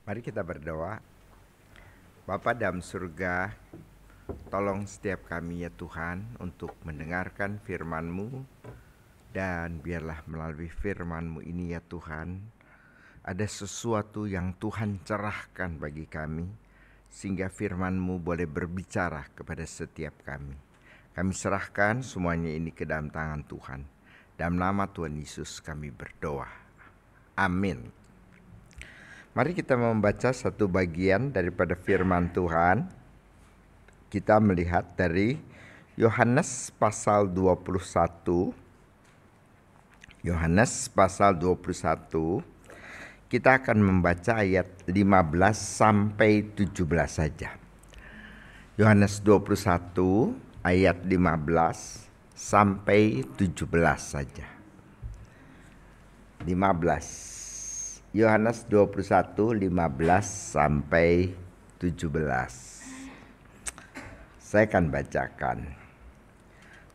Mari kita berdoa. Bapa dalam surga, tolong setiap kami ya Tuhan untuk mendengarkan firman-Mu, dan biarlah melalui firman-Mu ini ya Tuhan, ada sesuatu yang Tuhan cerahkan bagi kami, sehingga firman-Mu boleh berbicara kepada setiap kami. Kami serahkan semuanya ini ke dalam tangan Tuhan. Dalam nama Tuhan Yesus kami berdoa. Amin. Mari kita membaca satu bagian daripada firman Tuhan. Kita melihat dari Yohanes pasal 21. Yohanes pasal 21. Kita akan membaca ayat 15 sampai 17 saja. Yohanes 21 ayat 15 sampai 17 saja. 15. Yohanes 21, 15 sampai 17. Saya akan bacakan.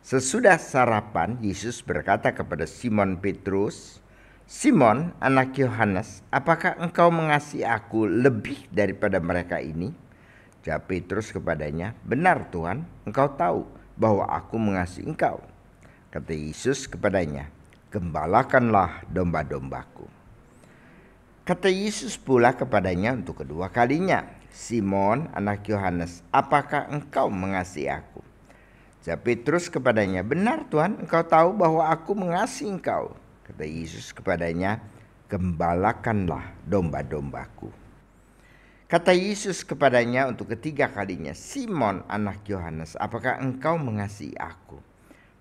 Sesudah sarapan, Yesus berkata kepada Simon Petrus, "Simon, anak Yohanes, apakah engkau mengasihi aku lebih daripada mereka ini?" Jawab Petrus kepadanya, "Benar Tuhan, engkau tahu bahwa aku mengasihi engkau." Kata Yesus kepadanya, "Gembalakanlah domba-dombaku." Kata Yesus pula kepadanya untuk kedua kalinya, "Simon, anak Yohanes, apakah engkau mengasihi aku?" Jawab Petrus kepadanya, "Benar Tuhan, engkau tahu bahwa aku mengasihi engkau." Kata Yesus kepadanya, "Gembalakanlah domba-dombaku." Kata Yesus kepadanya untuk ketiga kalinya, "Simon, anak Yohanes, apakah engkau mengasihi aku?"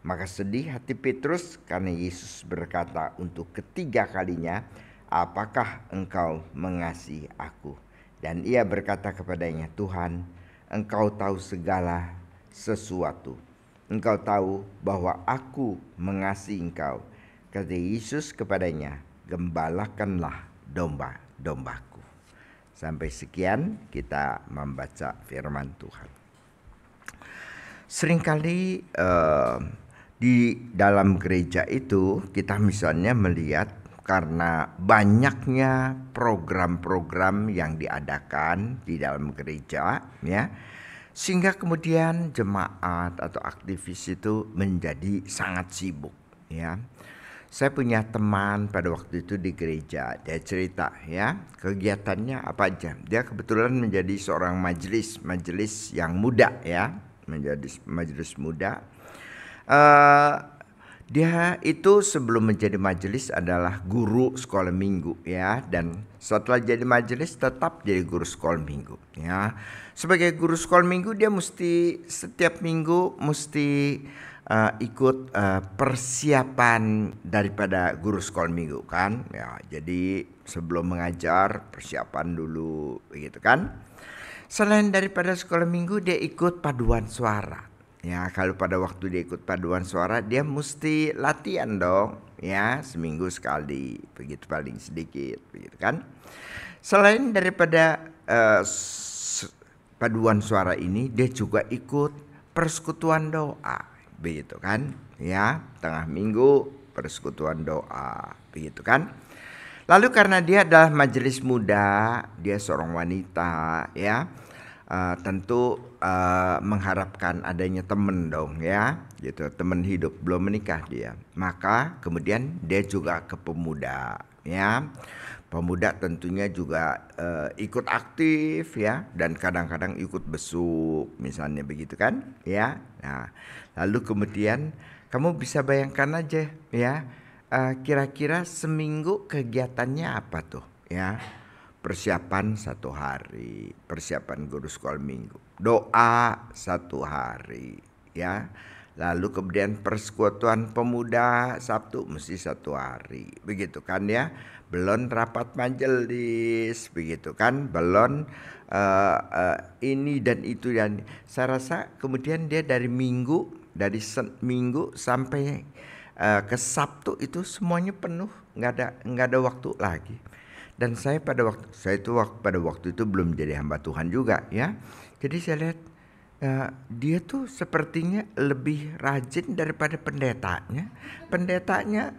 Maka sedih hati Petrus karena Yesus berkata untuk ketiga kalinya, "Apakah engkau mengasihi aku?" Dan ia berkata kepadanya, "Tuhan, engkau tahu segala sesuatu. Engkau tahu bahwa aku mengasihi engkau." Kata Yesus kepadanya, "Gembalakanlah domba-dombaku." Sampai sekian kita membaca firman Tuhan. Seringkali di dalam gereja itu kita misalnya melihat karena banyaknya program-program yang diadakan di dalam gereja, ya, sehingga kemudian jemaat atau aktivis itu menjadi sangat sibuk, ya. Saya punya teman pada waktu itu di gereja, dia cerita, ya, kegiatannya apa aja. Dia kebetulan menjadi seorang majelis yang muda, ya, menjadi majelis muda. Dia itu sebelum menjadi majelis adalah guru sekolah minggu, ya, dan setelah jadi majelis tetap jadi guru sekolah minggu, ya. Sebagai guru sekolah minggu dia mesti setiap minggu mesti ikut persiapan daripada guru sekolah minggu, kan, ya. Jadi sebelum mengajar persiapan dulu, begitu kan. Selain daripada sekolah minggu dia ikut paduan suara. Ya, kalau pada waktu dia ikut paduan suara, dia mesti latihan dong, ya, seminggu sekali, begitu paling sedikit, begitu kan. Selain daripada paduan suara ini, dia juga ikut persekutuan doa, begitu kan, ya, tengah minggu persekutuan doa, begitu kan. Lalu karena dia adalah majelis muda, dia seorang wanita, ya. Tentu mengharapkan adanya teman dong, ya, gitu, teman hidup, belum menikah dia. Maka kemudian dia juga ke pemuda, ya. Pemuda tentunya juga ikut aktif, ya, dan kadang-kadang ikut besuk misalnya, begitu kan, ya. Nah, lalu kemudian kamu bisa bayangkan aja, ya, kira-kira seminggu kegiatannya apa tuh, ya. Persiapan 1 hari, persiapan guru sekolah minggu, doa 1 hari, ya. Lalu kemudian persekutuan pemuda Sabtu mesti 1 hari, begitu kan, ya. Belum rapat majelis, begitu kan, belum ini dan itu, dan saya rasa kemudian dia dari minggu sampai ke Sabtu itu semuanya penuh, nggak ada waktu lagi. Dan saya pada waktu itu belum jadi hamba Tuhan juga, ya. Jadi saya lihat dia tuh sepertinya lebih rajin daripada pendetanya. Pendetanya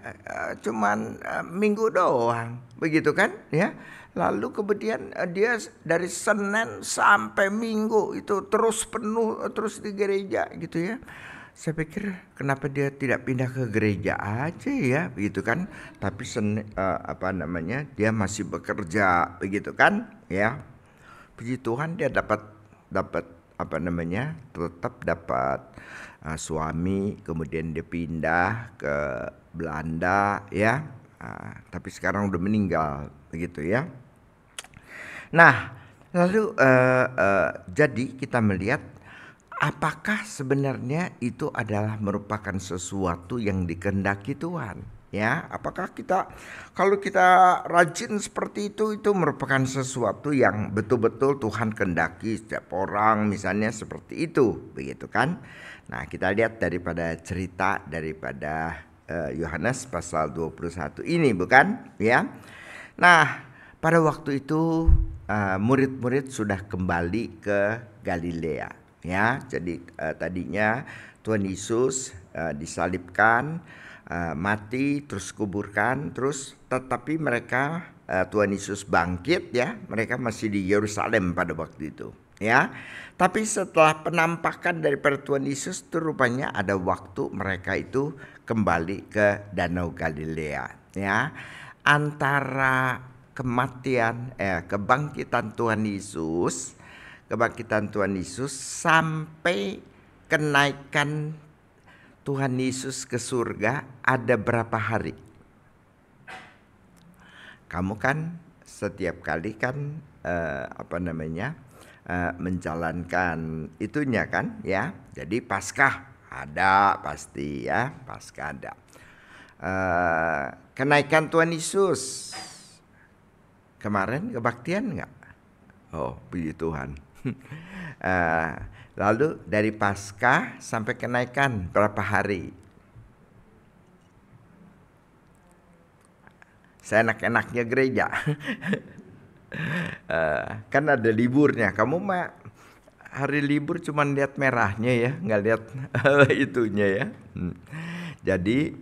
cuman minggu doang, begitu kan? Ya. Lalu kemudian dia dari Senin sampai Minggu itu terus penuh, terus di gereja gitu ya. Saya pikir kenapa dia tidak pindah ke gereja aja ya, begitu kan? Tapi dia masih bekerja, begitu kan? Ya. Puji Tuhan dia dapat tetap dapat suami, kemudian dia pindah ke Belanda ya. Tapi sekarang udah meninggal, begitu ya. Nah, lalu jadi kita melihat apakah sebenarnya itu adalah merupakan sesuatu yang dikehendaki Tuhan. Ya, apakah kalau kita rajin seperti itu merupakan sesuatu yang betul-betul Tuhan kehendaki setiap orang, misalnya seperti itu, begitu kan? Nah, kita lihat daripada cerita daripada Yohanes pasal 21 ini, bukan? Ya. Nah, pada waktu itu murid-murid sudah kembali ke Galilea, ya. Jadi tadinya Tuhan Yesus disalibkan, mati, terus kuburkan, tetapi mereka Tuhan Yesus bangkit ya, mereka masih di Yerusalem pada waktu itu ya. Tapi setelah penampakan daripada Tuhan Yesus itu rupanya ada waktu mereka itu kembali ke Danau Galilea ya. Antara kebangkitan Tuhan Yesus sampai kenaikan Tuhan Yesus ke surga ada berapa hari? Kamu kan setiap kali kan menjalankan itunya kan ya. Jadi Paskah ada pasti ya, Paskah ada. Kenaikan Tuhan Yesus kemarin kebaktian enggak? Oh, puji Tuhan. Lalu dari Paskah sampai kenaikan berapa hari? Saya enak-enaknya gereja. Kan ada liburnya. Kamu mah hari libur cuma lihat merahnya ya, nggak lihat itunya ya. Jadi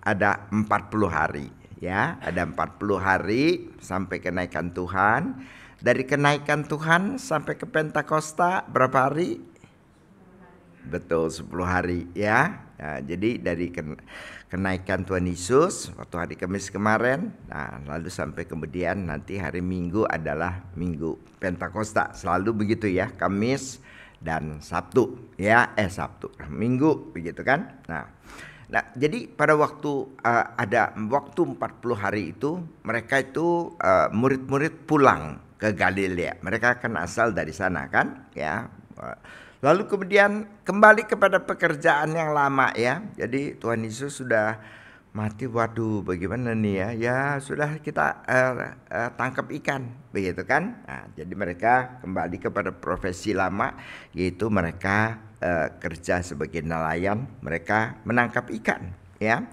ada 40 hari ya, ada 40 hari sampai kenaikan Tuhan. Dari kenaikan Tuhan sampai ke Pentakosta berapa hari? Betul, 10 hari ya. Nah, jadi dari kenaikan Tuhan Yesus waktu hari Kamis kemarin, nah lalu sampai kemudian nanti hari Minggu adalah Minggu Pentakosta. Selalu begitu ya, Kamis dan Sabtu ya, Minggu begitu kan. Nah, jadi pada waktu ada waktu 40 hari itu mereka itu murid-murid pulang ke Galilea. Mereka kan asal dari sana kan ya. Lalu kemudian kembali kepada pekerjaan yang lama ya. Jadi Tuhan Yesus sudah mati, waduh bagaimana nih ya. Ya sudah kita tangkap ikan begitu kan. Nah, jadi mereka kembali kepada profesi lama, yaitu mereka kerja sebagai nelayan, mereka menangkap ikan ya.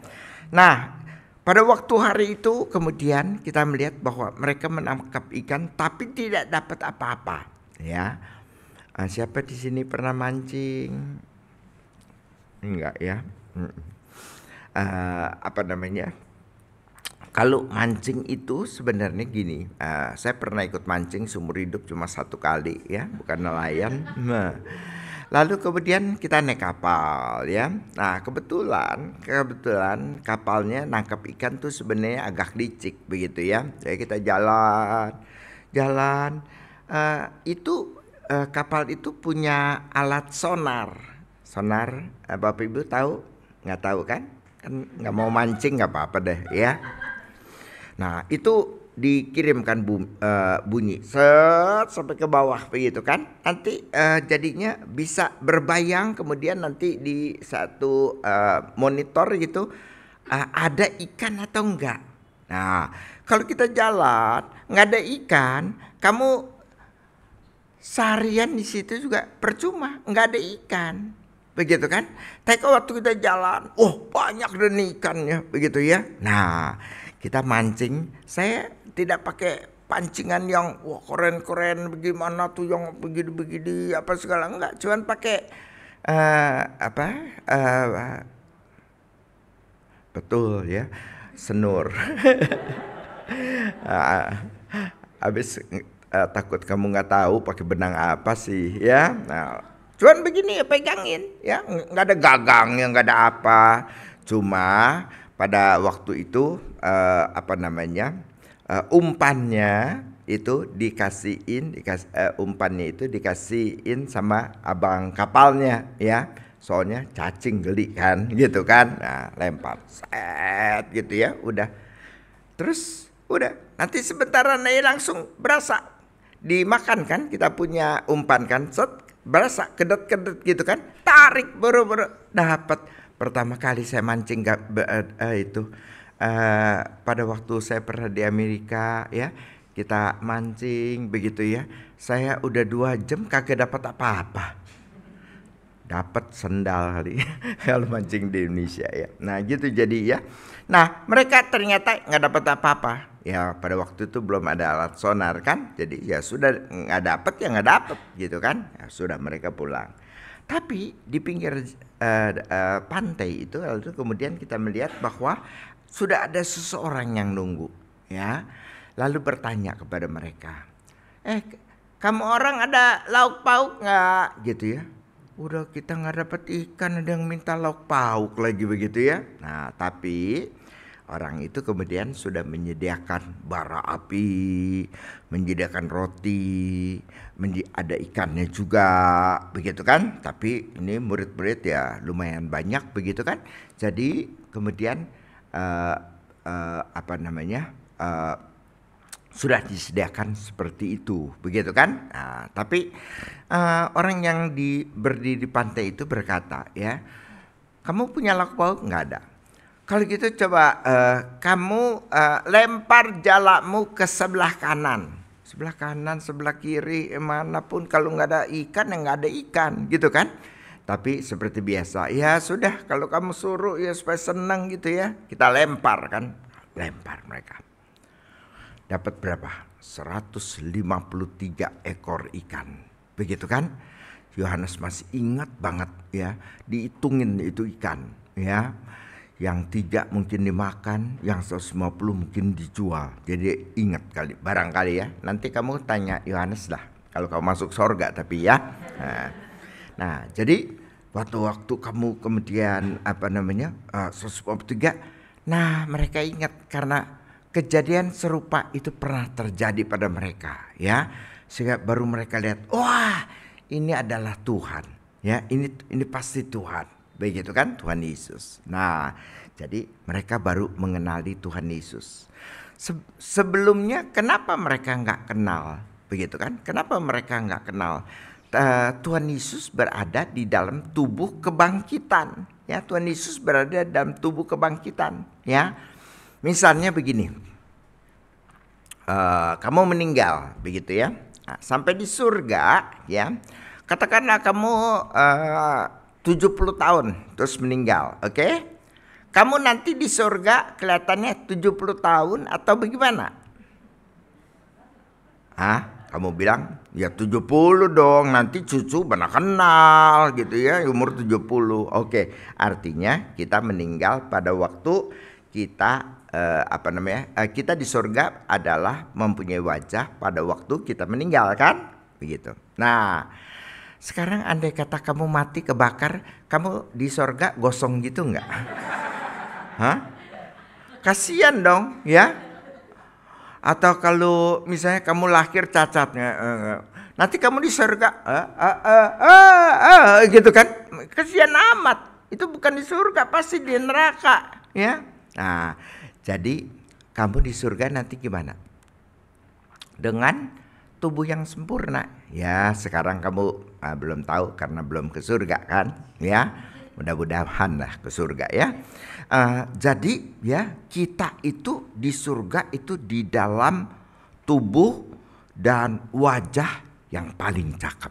Nah, pada waktu hari itu kemudian kita melihat bahwa mereka menangkap ikan tapi tidak dapat apa-apa ya. Siapa di sini pernah mancing? Enggak ya. Kalau mancing itu sebenarnya gini, saya pernah ikut mancing seumur hidup cuma 1 kali ya, bukan nelayan. Lalu kemudian kita naik kapal ya. Nah kebetulan kapalnya nangkap ikan tuh sebenarnya agak licik begitu ya. Jadi kita jalan. Kapal itu punya alat sonar. Bapak Ibu tahu? Nggak tahu kan? Kan nggak mau mancing nggak apa-apa deh ya. Nah itu dikirimkan bunyi set sampai ke bawah begitu kan. Nanti jadinya bisa berbayang, kemudian nanti di satu monitor gitu ada ikan atau enggak. Nah kalau kita jalan nggak ada ikan, kamu seharian di situ juga percuma, nggak ada ikan, begitu kan? Tapi waktu kita jalan, banyak dan ikannya, begitu ya. Nah, kita mancing, saya tidak pakai pancingan yang wah keren-keren bagaimana tuh yang begini-begini apa segala, enggak, cuman pakai betul ya, senur. Habis takut kamu nggak tahu pakai benang apa sih ya. Nah, cuman begini ya pegangin ya, nggak ada gagang ya, nggak ada apa. Cuma pada waktu itu umpannya itu umpannya itu dikasihin sama abang kapalnya ya. Soalnya cacing geli kan gitu kan. Nah, lempar set gitu ya, udah. Terus udah, nanti sebentaran aja langsung berasa dimakan kan, kita punya umpan kan, set berasa kedet-kedet gitu kan, tarik baru dapat. Pertama kali saya mancing pada waktu saya pernah di Amerika ya, kita mancing begitu ya, saya udah 2 jam kagak dapat apa-apa. Dapat sendal kali kalau mancing di Indonesia ya. Nah gitu jadi ya. Nah mereka ternyata nggak dapat apa-apa ya, pada waktu itu belum ada alat sonar kan, jadi ya sudah, nggak dapat ya nggak dapat gitu kan, ya sudah mereka pulang. Tapi di pinggir pantai itu lalu kemudian kita melihat bahwa sudah ada seseorang yang nunggu ya, lalu bertanya kepada mereka, kamu orang ada lauk pauk nggak gitu ya. Udah kita nggak dapat ikan, ada yang minta lauk pauk lagi begitu ya. Nah tapi orang itu kemudian sudah menyediakan bara api, menyediakan roti, ada ikannya juga begitu kan. Tapi ini murid-murid ya lumayan banyak begitu kan. Jadi kemudian sudah disediakan seperti itu begitu kan. Nah, tapi orang yang berdiri di pantai itu berkata ya, kamu punya lauk pauk? Nggak ada. Kalau gitu coba kamu lempar jalamu ke sebelah kanan, sebelah kiri, manapun, kalau nggak ada ikan ya nggak ada ikan gitu kan. Tapi seperti biasa, ya sudah kalau kamu suruh ya supaya senang gitu ya, kita lempar kan, lempar mereka. Dapat berapa? 153 ekor ikan. Begitu kan? Yohanes masih ingat banget ya, dihitungin itu ikan ya. Yang 3 mungkin dimakan, yang 150 mungkin dijual. Jadi ingat kali, barangkali ya. Nanti kamu tanya Yohanes lah kalau kamu masuk sorga tapi ya. Nah, jadi waktu kamu kemudian 153, nah mereka ingat karena kejadian serupa itu pernah terjadi pada mereka ya, sehingga baru mereka lihat, wah ini adalah Tuhan ya, ini pasti Tuhan begitu kan, Tuhan Yesus. Nah jadi mereka baru mengenali Tuhan Yesus. Sebelumnya kenapa mereka nggak kenal begitu kan, kenapa mereka nggak kenal? Tuhan Yesus berada di dalam tubuh kebangkitan ya, Tuhan Yesus berada dalam tubuh kebangkitan ya. Misalnya begini, kamu meninggal begitu ya, nah, sampai di surga ya, katakanlah kamu 70 tahun terus meninggal, oke? Kamu nanti di surga kelihatannya 70 tahun atau bagaimana? Kamu bilang ya 70 dong, nanti cucu benar kenal gitu ya, umur 70. Oke, artinya kita meninggal pada waktu kita kita di surga adalah mempunyai wajah pada waktu kita meninggal kan, begitu. Nah, sekarang andai kata kamu mati kebakar, kamu di surga gosong gitu nggak? Kasian dong ya. Atau kalau misalnya kamu lahir cacatnya, nanti kamu di surga, gitu kan? Kasian amat. Itu bukan di surga, pasti di neraka ya. Nah, jadi kamu di surga nanti gimana? Dengan tubuh yang sempurna. Ya, sekarang kamu belum tahu karena belum ke surga kan? Ya, mudah-mudahan lah ke surga ya. Jadi ya, kita itu di surga itu di dalam tubuh dan wajah yang paling cakep.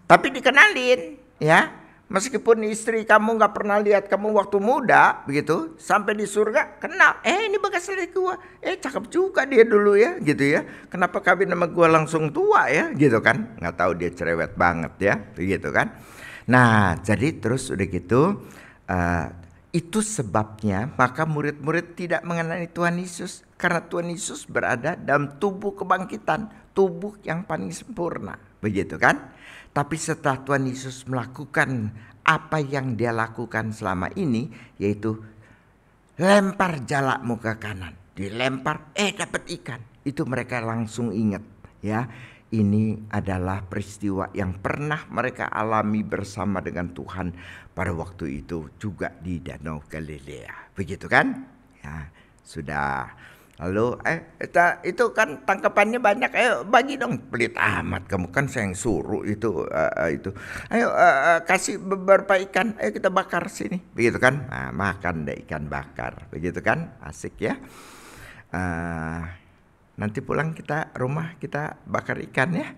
Tapi dikenalin ya, Meskipun istri kamu nggak pernah lihat kamu waktu muda, begitu, sampai di surga kenal. Ini bekas dari gua. Cakep juga dia dulu ya, gitu ya. Kenapa kawin sama gua langsung tua ya, gitu kan? Nggak tahu dia cerewet banget ya, begitu kan? Nah, jadi terus udah gitu, itu sebabnya maka murid-murid tidak mengenali Tuhan Yesus karena Tuhan Yesus berada dalam tubuh kebangkitan, tubuh yang paling sempurna, begitu kan? Tapi setelah Tuhan Yesus melakukan apa yang dia lakukan selama ini, yaitu lempar jalakmu ke kanan, dilempar, dapat ikan. Itu mereka langsung ingat, ya. Ini adalah peristiwa yang pernah mereka alami bersama dengan Tuhan pada waktu itu juga di Danau Galilea, begitu kan? Ya, sudah. Lalu itu kan tangkapannya banyak. Bagi dong, pelit amat kamu, kan saya yang suruh itu. Ayo kasih beberapa ikan, ayo kita bakar sini, begitu kan? Nah, makan deh ikan bakar, begitu kan? Asik ya. Nanti pulang rumah kita bakar ikan ya.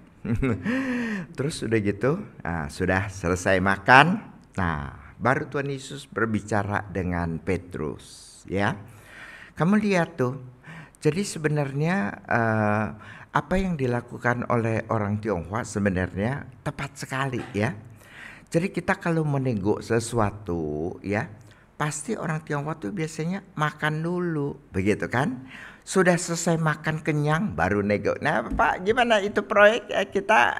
Terus udah gitu, sudah selesai makan. Nah, baru Tuhan Yesus berbicara dengan Petrus, ya. Kamu lihat tuh. Jadi sebenarnya apa yang dilakukan oleh orang Tionghoa sebenarnya tepat sekali ya. Jadi kita kalau menego sesuatu ya, pasti orang Tionghoa tuh biasanya makan dulu, begitu kan? Sudah selesai makan kenyang baru nego. Nah Pak, gimana itu proyek kita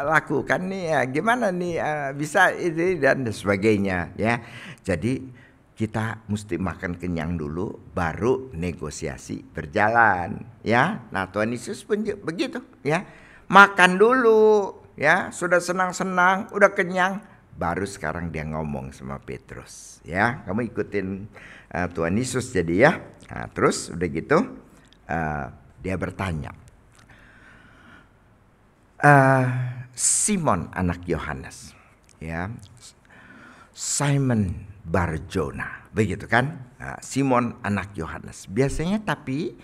lakukan nih ya? Gimana nih bisa ini dan sebagainya ya. Jadi kita mesti makan kenyang dulu baru negosiasi berjalan ya. Nah Tuhan Yesus pun begitu ya. Makan dulu ya, sudah senang-senang, udah kenyang, baru sekarang dia ngomong sama Petrus ya. Kamu ikutin Tuhan Yesus jadi ya. Nah, terus udah gitu dia bertanya, Simon anak Yohanes ya, Simon Barjona, begitu kan? Simon anak Yohanes. Biasanya tapi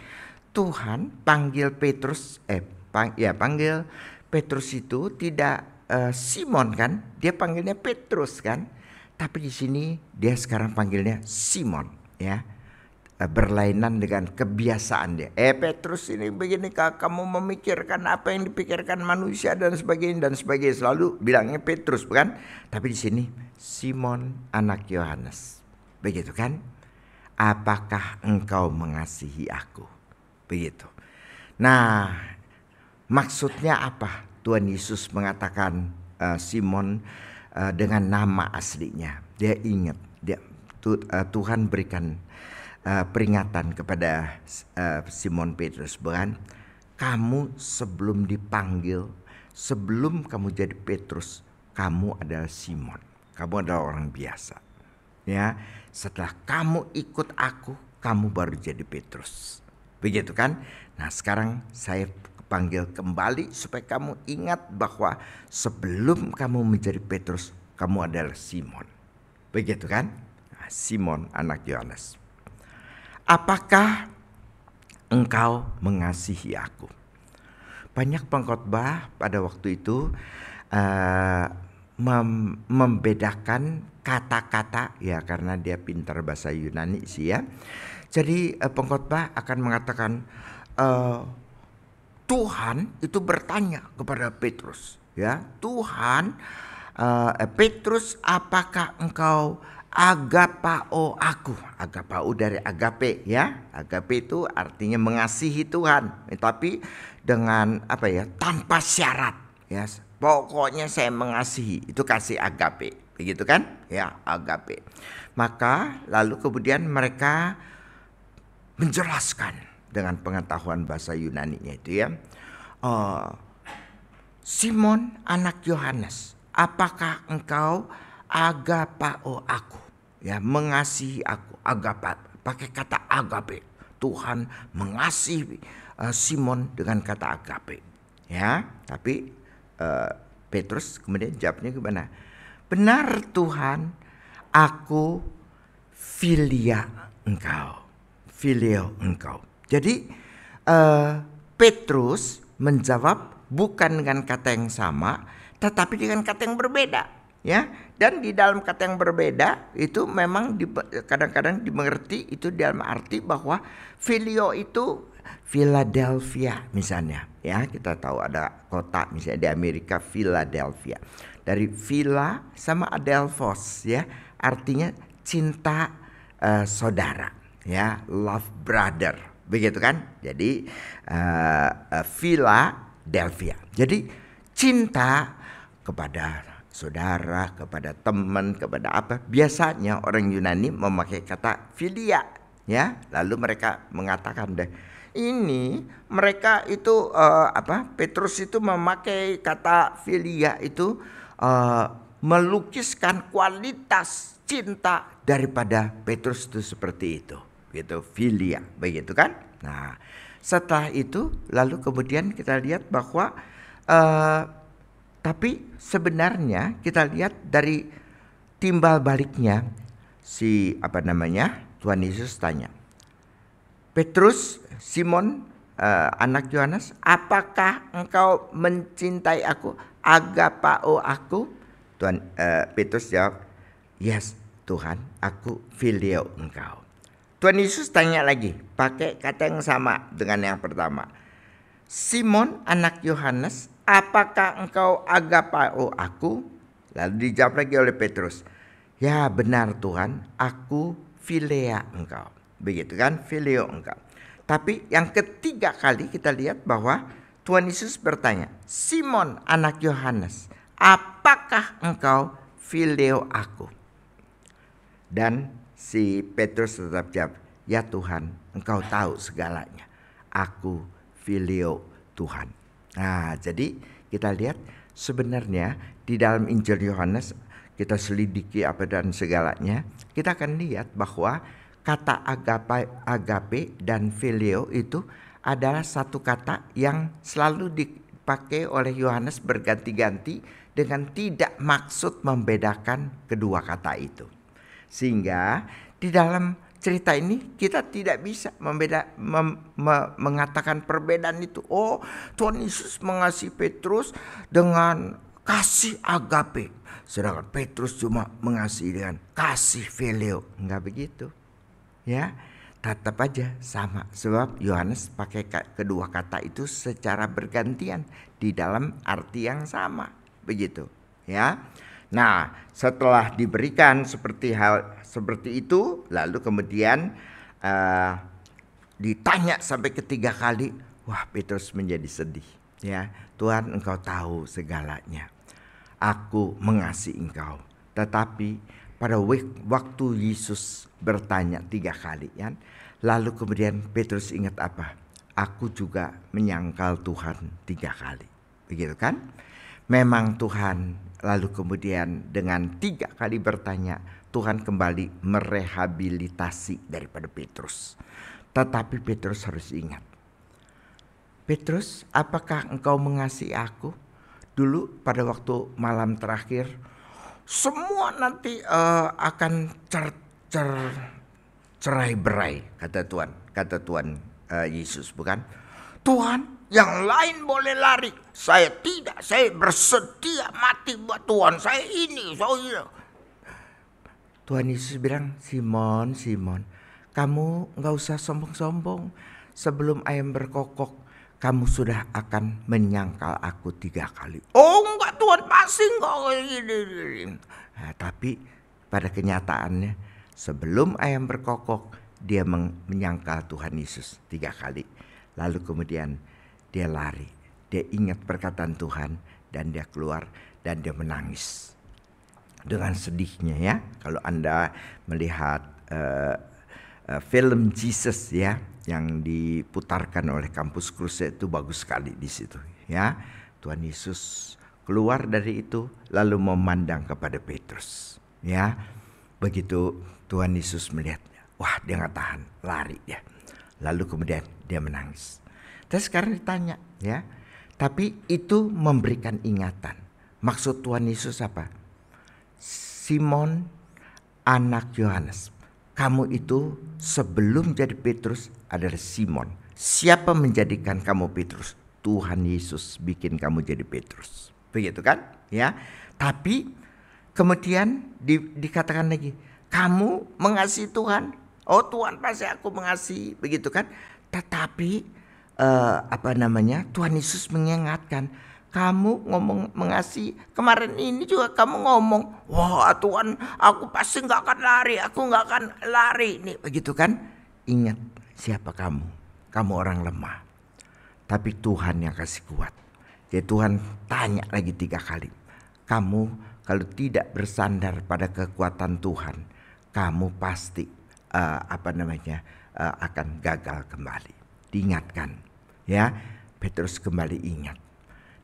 Tuhan panggil Petrus, panggil Petrus itu tidak Simon kan? Dia panggilnya Petrus kan? Tapi di sini dia sekarang panggilnya Simon ya. Berlainan dengan kebiasaan dia. Petrus ini begini, kamu memikirkan apa yang dipikirkan manusia dan sebagainya. Selalu bilangnya Petrus bukan? Tapi di sini Simon anak Yohanes. Begitu kan? Apakah engkau mengasihi aku? Begitu. Nah, maksudnya apa? Tuhan Yesus mengatakan Simon dengan nama aslinya. Dia ingat, Tuhan berikan peringatan kepada Simon Petrus, bukan? Kamu sebelum dipanggil, sebelum kamu jadi Petrus, kamu adalah Simon. Kamu adalah orang biasa. Ya, setelah kamu ikut aku, kamu baru jadi Petrus. Begitu kan? Nah, sekarang saya panggil kembali supaya kamu ingat bahwa sebelum kamu menjadi Petrus, kamu adalah Simon. Begitu kan? Nah, Simon anak Yohanes. Apakah engkau mengasihi aku? Banyak pengkhotbah pada waktu itu membedakan kata-kata ya, karena dia pintar bahasa Yunani sih ya. Jadi pengkhotbah akan mengatakan Tuhan itu bertanya kepada Petrus ya, Tuhan Petrus, apakah engkau agapao aku? Agapao dari agape ya. Agape itu artinya mengasihi Tuhan, tapi dengan apa ya? Tanpa syarat ya. Pokoknya saya mengasihi, itu kasih agape. Begitu kan? Ya, agape. Maka lalu kemudian mereka menjelaskan dengan pengetahuan bahasa Yunani-nya itu ya. Simon anak Yohanes, apakah engkau agapao aku? Ya, mengasihi aku. Agapa, pakai kata agape. Tuhan mengasihi Simon dengan kata agape. Ya, tapi Petrus kemudian jawabnya gimana? Benar Tuhan, aku filia engkau. Filio engkau. Jadi Petrus menjawab bukan dengan kata yang sama, tetapi dengan kata yang berbeda. ya. Dan di dalam kata yang berbeda itu memang kadang-kadang dimengerti itu dalam arti bahwa filio itu Philadelphia misalnya, ya. Kita tahu ada kota misalnya di Amerika, Philadelphia. Dari Villa sama Adelphos, ya, artinya cinta saudara, ya, love brother, begitu kan? Jadi Philadelphia. Jadi cinta kepada saudara, kepada teman, kepada apa. Biasanya orang Yunani memakai kata philia, ya. Lalu mereka mengatakan deh, ini mereka itu Petrus itu memakai kata philia itu melukiskan kualitas cinta daripada Petrus itu seperti itu, gitu, philia, begitu kan? Nah, setelah itu lalu kemudian kita lihat bahwa tapi sebenarnya kita lihat dari timbal baliknya Tuhan Yesus tanya, Petrus, Simon, anak Yohanes, apakah engkau mencintai aku? Agapao aku? Petrus jawab, yes Tuhan, aku filio engkau. Tuhan Yesus tanya lagi, pakai kata yang sama dengan yang pertama. Simon, anak Yohanes, apakah engkau agapao aku? Lalu dijawab lagi oleh Petrus, ya benar Tuhan, aku philea engkau. Begitu kan, phileo engkau. Tapi yang ketiga kali kita lihat bahwa Tuhan Yesus bertanya, Simon anak Yohanes, apakah engkau phileo aku? Dan si Petrus tetap jawab, ya Tuhan, engkau tahu segalanya. Aku phileo Tuhan. Nah, jadi kita lihat sebenarnya di dalam Injil Yohanes, kita selidiki apa dan segalanya, kita akan lihat bahwa kata agape dan phileo itu adalah satu kata yang selalu dipakai oleh Yohanes berganti-ganti dengan tidak maksud membedakan kedua kata itu. Sehingga di dalam cerita ini kita tidak bisa mengatakan perbedaan itu. Oh, Tuhan Yesus mengasihi Petrus dengan kasih agape, sedangkan Petrus cuma mengasihi dengan kasih phileo. Enggak begitu, ya. Tetap aja sama, sebab Yohanes pakai kedua kata itu secara bergantian di dalam arti yang sama, begitu, ya. Nah, setelah diberikan seperti itu, lalu kemudian ditanya sampai ketiga kali, wah Petrus menjadi sedih, ya. Tuhan, engkau tahu segalanya, aku mengasihi engkau. Tetapi pada waktu Yesus bertanya 3 kali, ya, lalu kemudian Petrus ingat apa? Aku juga menyangkal Tuhan 3 kali, begitu kan? Memang Tuhan, lalu kemudian dengan 3 kali bertanya, Tuhan kembali merehabilitasi daripada Petrus. Tetapi Petrus harus ingat, Petrus, apakah engkau mengasihi aku? Dulu pada waktu malam terakhir, semua nanti akan cerai-berai, kata Tuhan Yesus, bukan? Tuhan, yang lain boleh lari, saya tidak, saya bersedia mati buat Tuhan, saya ini. Tuhan Yesus bilang, Simon, kamu gak usah sombong-sombong. Sebelum ayam berkokok, kamu sudah akan menyangkal aku 3 kali. Oh enggak Tuhan, pasti enggak. Nah, tapi pada kenyataannya, sebelum ayam berkokok, dia menyangkal Tuhan Yesus 3 kali. Lalu kemudian dia lari, dia ingat perkataan Tuhan, dan dia keluar dan dia menangis dengan sedihnya, ya. Kalau Anda melihat film Jesus, ya, yang diputarkan oleh Campus Crusade, itu bagus sekali di situ, ya. Tuhan Yesus keluar dari itu lalu memandang kepada Petrus, ya. Begitu Tuhan Yesus melihatnya, wah dia nggak tahan, lari ya. Lalu kemudian dia menangis. Terus sekarang ditanya, ya, tapi itu memberikan ingatan. Maksud Tuhan Yesus apa? Simon anak Yohanes, kamu itu sebelum jadi Petrus adalah Simon. Siapa menjadikan kamu Petrus? Tuhan Yesus bikin kamu jadi Petrus. Begitu kan? Ya. Tapi kemudian dikatakan lagi, kamu mengasihi Tuhan. Oh, Tuhan pasti aku mengasihi, begitu kan? Tetapi Tuhan Yesus mengingatkan, kamu ngomong mengasihi, kemarin ini juga kamu ngomong, wah Tuhan, aku pasti nggak akan lari, aku nggak akan lari, nih begitu kan? Ingat siapa kamu? Kamu orang lemah, tapi Tuhan yang kasih kuat. Jadi Tuhan tanya lagi 3 kali, kamu kalau tidak bersandar pada kekuatan Tuhan, kamu pasti akan gagal kembali. Diingatkan, ya. Petrus kembali ingat.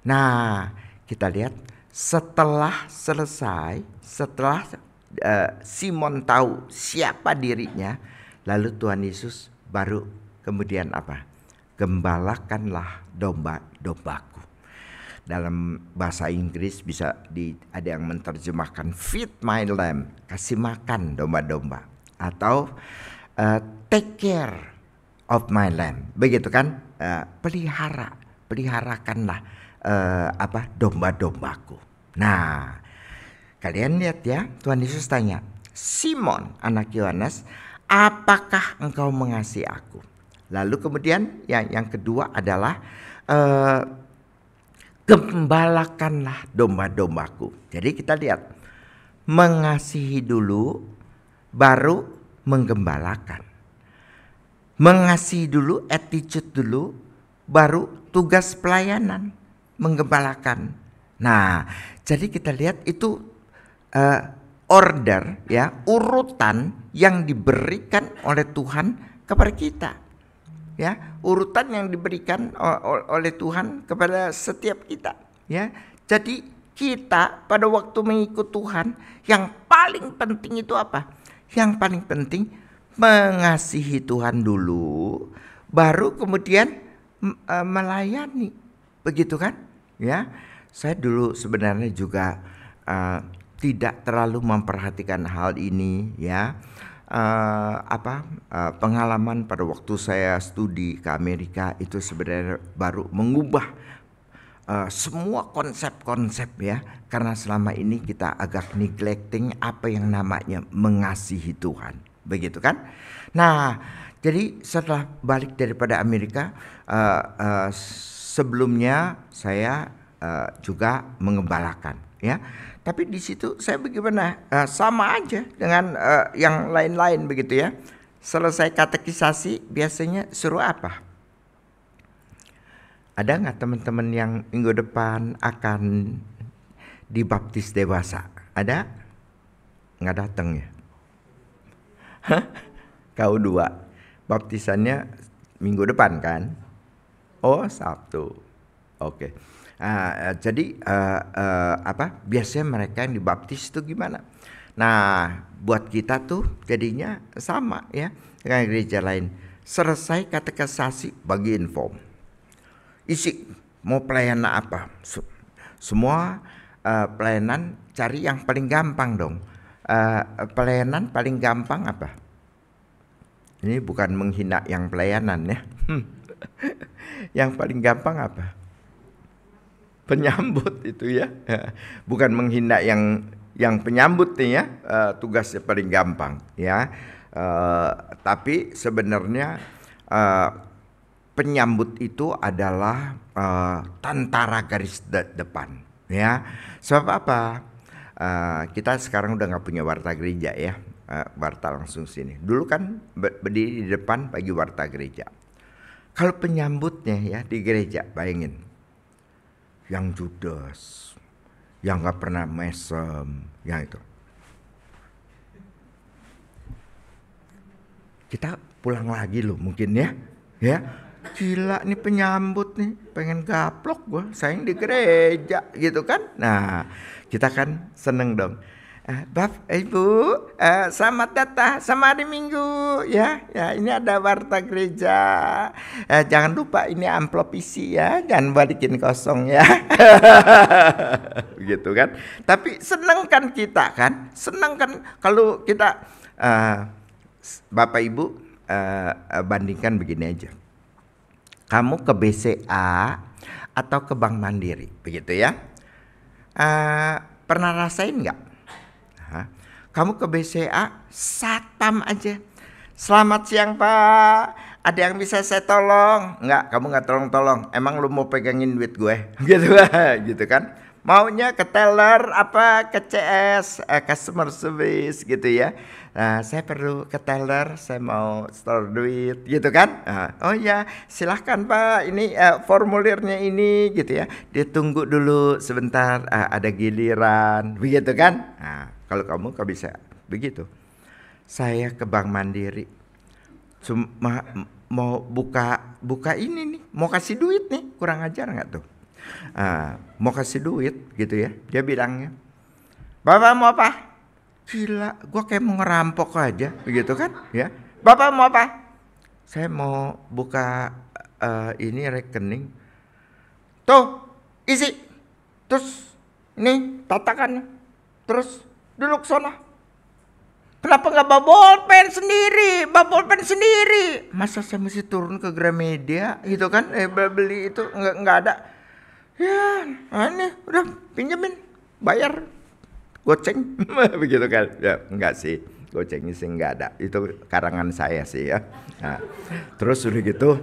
Nah, kita lihat setelah selesai, setelah Simon tahu siapa dirinya, lalu Tuhan Yesus baru kemudian apa? Gembalakanlah domba-dombaku. Dalam bahasa Inggris ada yang menerjemahkan feed my lamb, kasih makan domba-domba, atau take care of my lamb, begitu kan? Peliharakanlah domba-dombaku. Nah, kalian lihat ya, Tuhan Yesus tanya, Simon anak Yohanes, apakah engkau mengasihi aku? Lalu kemudian yang kedua adalah gembalakanlah domba-dombaku. Jadi kita lihat, mengasihi dulu baru menggembalakan. Mengasihi dulu, attitude dulu, baru tugas pelayanan, menggembalakan. Nah, jadi kita lihat itu order, ya, urutan yang diberikan oleh Tuhan kepada kita. Ya, urutan yang diberikan oleh Tuhan kepada setiap kita, ya. Jadi kita pada waktu mengikut Tuhan, yang paling penting itu apa? Yang paling penting mengasihi Tuhan dulu, baru kemudian melayani, begitu kan? Ya, saya dulu sebenarnya juga tidak terlalu memperhatikan hal ini, ya. Pengalaman pada waktu saya studi ke Amerika itu sebenarnya baru mengubah semua konsep-konsep, ya, karena selama ini kita agak neglecting apa yang namanya mengasihi Tuhan, begitu kan? Nah, jadi setelah balik daripada Amerika, sebelumnya saya juga mengembalakan, ya. Tapi di situ saya bagaimana? Sama aja dengan yang lain-lain, begitu ya. Selesai katekisasi biasanya suruh apa? Ada nggak teman-teman yang minggu depan akan dibaptis dewasa? Ada? Nggak datang ya? Kau 2. Baptisannya minggu depan kan? Oh, Sabtu. Oke. Jadi biasanya mereka yang dibaptis itu gimana? Nah, buat kita tuh jadinya sama, ya, dengan gereja lain. Selesai katekisasi bagi info. Isi mau pelayanan apa? Semua pelayanan cari yang paling gampang dong. Pelayanan paling gampang apa? Ini bukan menghina yang pelayanan, ya. Yang paling gampang apa? Penyambut itu, ya. Bukan menghina yang penyambut nih, ya. Tugasnya paling gampang, ya. Tapi sebenarnya penyambut itu adalah tentara garis depan, ya. Sebab apa? Kita sekarang udah nggak punya warta gereja, ya. Warta langsung sini. Dulu kan berdiri di depan bagi warta gereja. Kalau penyambutnya, ya, di gereja, bayangin, yang judes, yang gak pernah mesem, yang itu. Kita pulang lagi loh mungkin, ya. Ya, gila nih penyambut nih, pengen gaplok gua, sayang di gereja, gitu kan. Nah, kita kan seneng dong. Bapak, Ibu, selamat datang sama hari Minggu, ya. Ya, ini ada warta gereja. Jangan lupa ini amplop isi, ya, jangan balikin kosong, ya. Gitu kan. Tapi seneng kan kita kan, seneng kan kalau kita Bapak Ibu bandingkan begini aja. Kamu ke BCA atau ke Bank Mandiri, begitu ya. Pernah rasain nggak? Kamu ke BCA, satpam aja. Selamat siang Pak, ada yang bisa saya tolong? Enggak, kamu nggak tolong-tolong. Emang lu mau pegangin duit gue? Gitu gitu kan. Maunya ke teller apa ke CS, customer service gitu ya. Nah, saya perlu ke teller, saya mau store duit gitu kan. Oh ya, silahkan Pak, ini formulirnya ini gitu ya. Dia tunggu dulu sebentar, ada giliran begitu kan. Nah, kalau kamu kok bisa begitu. Saya ke Bank Mandiri, cuma mau buka ini nih, mau kasih duit nih, kurang ajar nggak tuh? Mau kasih duit gitu ya, dia bilangnya, Bapak mau apa? Gila, gue kayak mau ngerampok aja, begitu kan? Ya, Bapak mau apa? Saya mau buka ini rekening. Tuh, isi, terus ini tatakannya, terus duduk sana. Kenapa nggak bawa bolpen sendiri? Bawa bolpen sendiri. Masa saya mesti turun ke Gramedia gitu kan? Beli itu nggak ada. Ya, ini udah pinjemin, bayar, goceng, begitu kan? Ya enggak sih, gocengnya sih nggak ada. Itu karangan saya sih ya. Nah, terus udah gitu,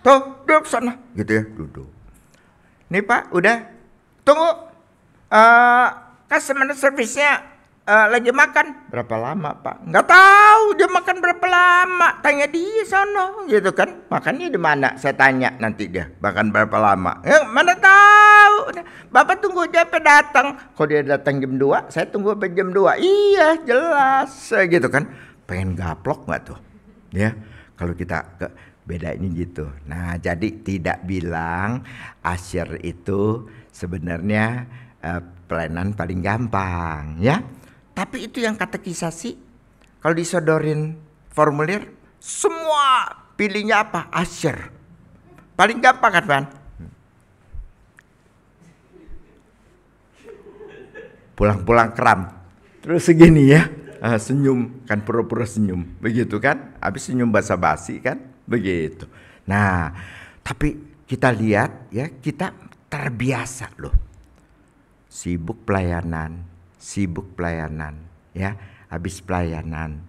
tuh duduk sana, gitu ya, duduk. Nih Pak, udah, tunggu, customer service-nya lagi makan. Berapa lama Pak? Nggak tahu dia makan berapa lama. Tanya dia sono gitu kan. Makannya di mana? Saya tanya nanti dia makan berapa lama. Mana tahu. Bapak tunggu dia sampai datang. Kalau dia datang jam 2, saya tunggu sampai jam 2. Iya jelas gitu kan. Pengen gaplok nggak tuh? Ya kalau kita beda ini gitu. Nah jadi tidak bilang asyir itu sebenarnya pelayanan paling gampang ya. Tapi itu yang katekisasi, kalau disodorin formulir, semua pilihnya apa? Asyir. Paling gampang kan, Pan? Pulang-pulang kram. Terus segini ya, senyum, kan pura-pura senyum. Begitu kan? Habis senyum basa-basi kan? Begitu. Nah, tapi kita lihat ya, kita terbiasa loh. Sibuk pelayanan ya, habis pelayanan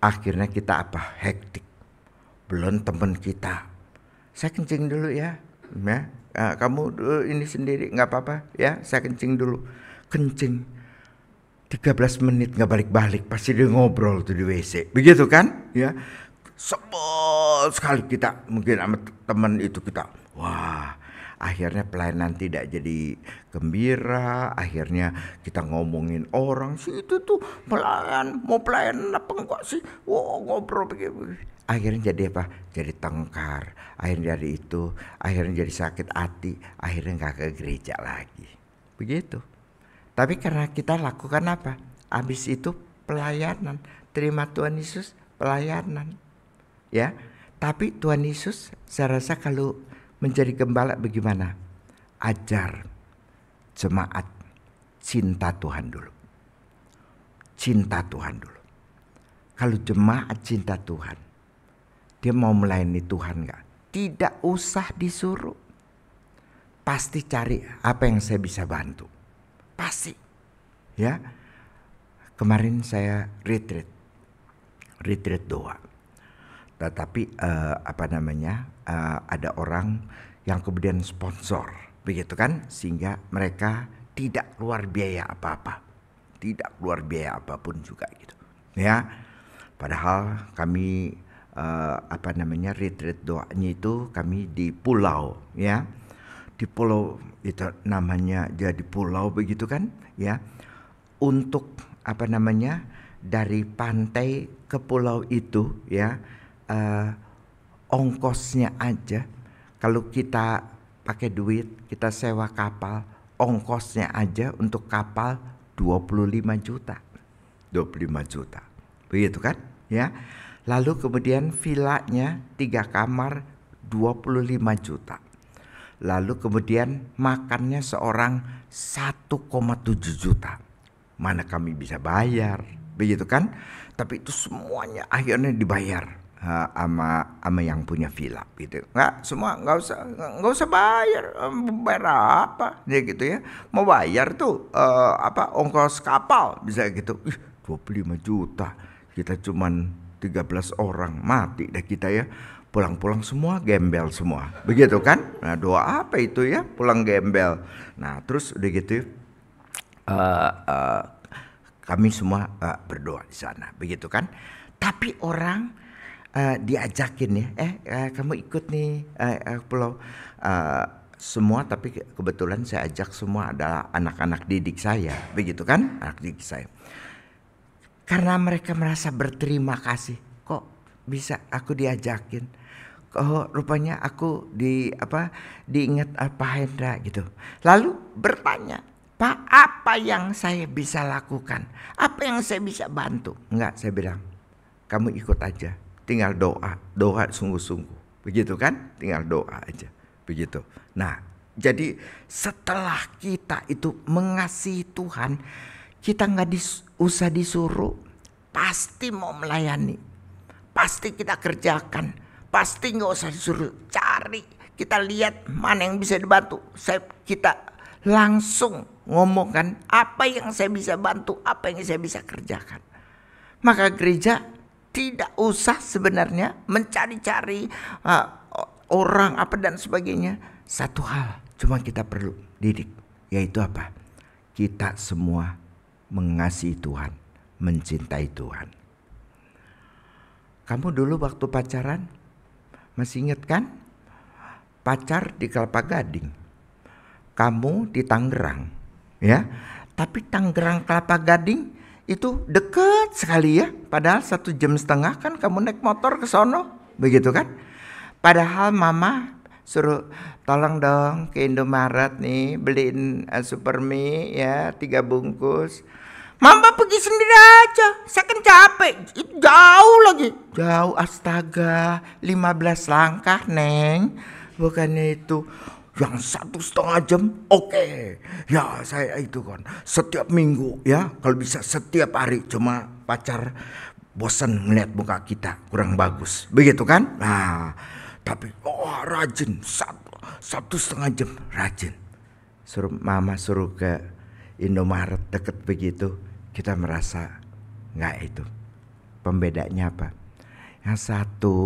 akhirnya kita apa, hektik, belum teman kita, saya kencing dulu ya, kamu ini sendiri nggak apa-apa ya, saya kencing dulu, kencing 13 menit nggak balik-balik, pasti dia ngobrol tuh di WC, begitu kan ya, sebel sekali kita mungkin sama teman itu kita, wah. Akhirnya pelayanan tidak jadi gembira, akhirnya kita ngomongin orang sih itu tuh mau pelayanan apa enggak sih, ngobrol begitu. Akhirnya jadi apa? Jadi tengkar, akhirnya jadi itu, akhirnya jadi sakit hati, akhirnya nggak ke gereja lagi. Begitu. Tapi karena kita lakukan apa? Habis itu pelayanan, terima Tuhan Yesus pelayanan, ya. Tapi Tuhan Yesus, saya rasa kalau menjadi gembala bagaimana? Ajar jemaat cinta Tuhan dulu. Cinta Tuhan dulu. Kalau jemaat cinta Tuhan, dia mau melayani Tuhan gak? Tidak usah disuruh. Pasti cari apa yang saya bisa bantu. Pasti. Ya. Kemarin saya retreat doa. Tetapi ada orang yang kemudian sponsor, begitu kan, sehingga mereka tidak keluar biaya apa-apa, tidak keluar biaya apapun juga gitu, ya. Padahal kami retreat doanya itu kami di pulau, ya, di pulau itu namanya jadi pulau begitu kan, ya, untuk dari pantai ke pulau itu, ya. Ongkosnya aja kalau kita pakai duit, kita sewa kapal, ongkosnya aja untuk kapal 25 juta. Begitu kan? Ya. Lalu kemudian villanya 3 kamar 25 juta. Lalu kemudian makannya seorang 1,7 juta. Mana kami bisa bayar, begitu kan? Tapi itu semuanya akhirnya dibayar. ama yang punya villa gitu. Nggak usah bayar. Bayar apa? Ya gitu ya. Mau bayar tuh ongkos kapal bisa gitu. 25 juta. Kita cuman 13 orang, mati dah kita ya. Pulang-pulang semua gembel semua. Begitu kan? Nah, doa apa itu ya? Pulang gembel. Nah, terus udah gitu kami semua berdoa di sana, begitu kan? Tapi orang diajakin ya, kamu ikut nih pulau semua, tapi kebetulan saya ajak semua adalah anak-anak didik saya, begitu kan? Anak didik saya. Karena mereka merasa berterima kasih, kok bisa aku diajakin. Oh, rupanya aku diingat Pak Hendra gitu. Lalu bertanya, Pak, apa yang saya bisa lakukan? Apa yang saya bisa bantu? Enggak, saya bilang, kamu ikut aja. Tinggal doa sungguh-sungguh. Begitu kan? Tinggal doa aja. Begitu. Nah, jadi setelah kita itu mengasihi Tuhan, kita nggak usah disuruh, pasti mau melayani. Pasti kita kerjakan. Pasti nggak usah disuruh cari. Kita lihat mana yang bisa dibantu. Kita langsung ngomongkan apa yang saya bisa bantu, apa yang saya bisa kerjakan. Maka gereja tidak usah sebenarnya mencari-cari orang apa dan sebagainya. Satu hal cuma kita perlu didik, yaitu apa? Kita semua mengasihi Tuhan, mencintai Tuhan. Kamu dulu waktu pacaran masih ingat kan? Pacar di Kelapa Gading, kamu di Tangerang, ya. Tapi Tangerang Kelapa Gading itu dekat sekali ya. Padahal 1,5 jam kan kamu naik motor ke sono, begitu kan? Padahal mama suruh tolong dong ke Indomaret nih beliin Supermie ya 3 bungkus. Mama pergi sendiri aja, saya kan capek, jauh lagi. Jauh, astaga, 15 langkah Neng, bukannya itu. Yang 1,5 jam, oke. Ya saya itu kan setiap minggu ya, kalau bisa setiap hari. Cuma pacar bosan melihat muka kita kurang bagus, begitu kan? Nah, tapi rajin 1,5 jam rajin. Mama suruh ke Indomaret deket begitu, kita merasa nggak itu. Pembedanya apa? Yang satu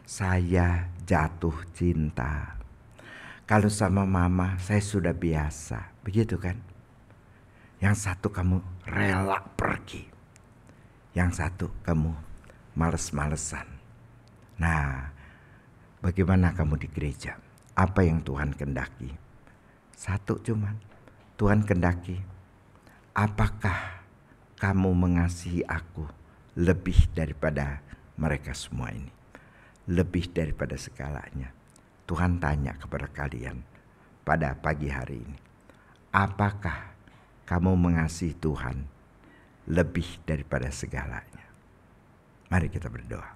saya jatuh cinta. Kalau sama mama saya sudah biasa, begitu kan? Yang satu kamu rela pergi. Yang satu kamu males-malesan. Nah, bagaimana kamu di gereja? Apa yang Tuhan kendaki? Satu cuman, Tuhan kendaki. Apakah kamu mengasihi aku lebih daripada mereka semua ini? Lebih daripada segalanya. Tuhan tanya kepada kalian pada pagi hari ini. Apakah kamu mengasihi Tuhan lebih daripada segalanya? Mari kita berdoa.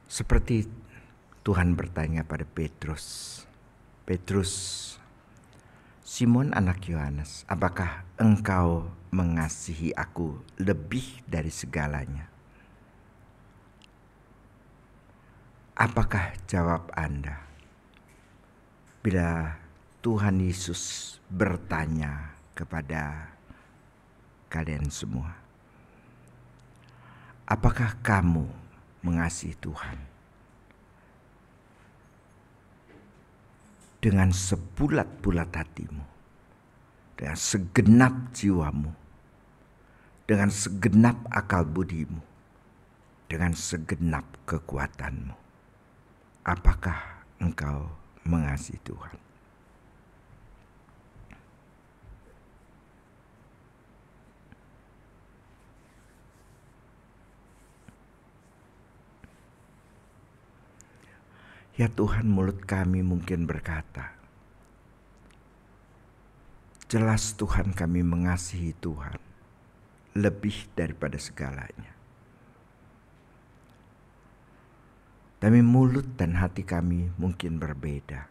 Seperti Tuhan bertanya pada Petrus. Petrus, Simon anak Yohanes, apakah engkau mengasihi aku lebih dari segalanya? Apakah jawab Anda bila Tuhan Yesus bertanya kepada kalian semua? Apakah kamu mengasihi Tuhan dengan sebulat-bulat hatimu, dengan segenap jiwamu, dengan segenap akal budimu, dengan segenap kekuatanmu? Apakah engkau mengasihi Tuhan? Ya Tuhan, mulut kami mungkin berkata, jelas Tuhan, kami mengasihi Tuhan lebih daripada segalanya. Tapi mulut dan hati kami mungkin berbeda.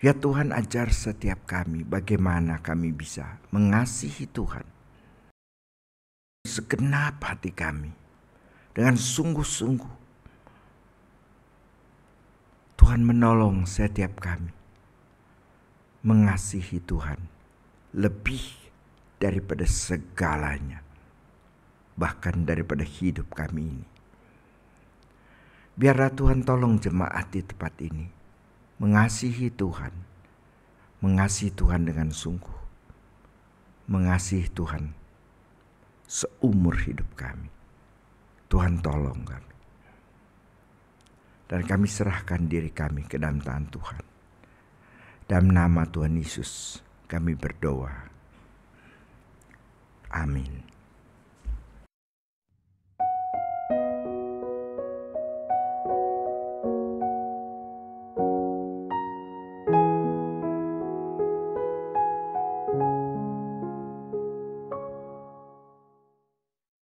Ya Tuhan, ajar setiap kami bagaimana kami bisa mengasihi Tuhan segenap hati kami dengan sungguh-sungguh. Tuhan menolong setiap kami mengasihi Tuhan lebih daripada segalanya, bahkan daripada hidup kami ini. Biarlah Tuhan tolong jemaat di tempat ini mengasihi Tuhan dengan sungguh, mengasihi Tuhan seumur hidup kami. Tuhan tolong kami. Dan kami serahkan diri kami ke dalam tangan Tuhan. Dalam nama Tuhan Yesus kami berdoa. Amin.